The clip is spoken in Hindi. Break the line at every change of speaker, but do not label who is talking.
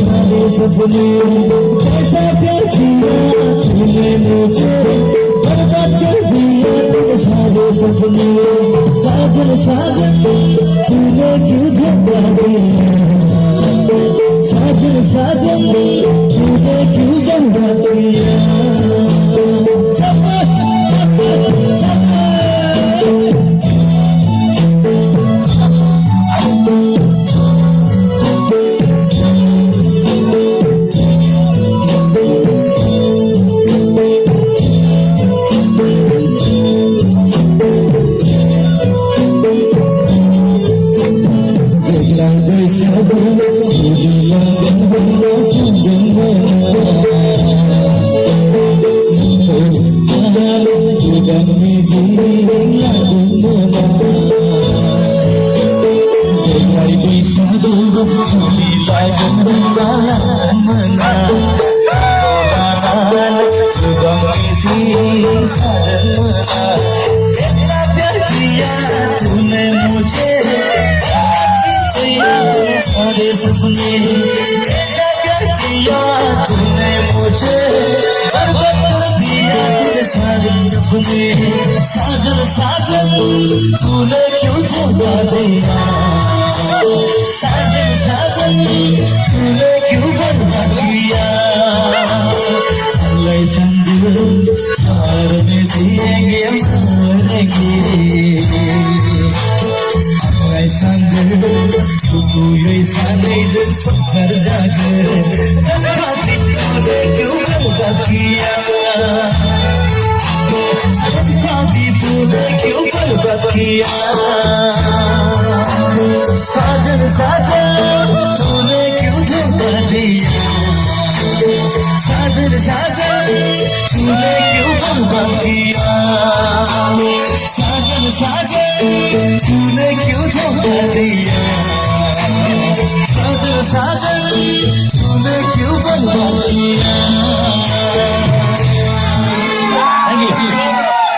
सारे सपने कैसा प्यार किया तूने मुझे बर्बाद कर दिया तेरे सारे सपने साजन साजन तूने क्यों धोखा दिया साजन साजन तूने क्यों धोखा दिया सपने कैसा प्यार किया तूने मुझे बर्बाद कर दिया तेरे सारे सपने साजन साजन तूने क्यों धोखा दिया साजन साजन तूने क्यों बर्बाद किया अल्लाह संग हार में जिएंगे मरेंगे संग तू ये सारे जग सफर जाकर खाती तूने क्यों बर्बाद किया खाती तूने क्यों बर्बाद किया साजन साजन तूने क्यों धोखा दिया साजन साजन तूने क्यों बर्बाद किया साजन साजन तूने क्यों धोखा दिया साजन साजन तूने क्यों बर्बाद किया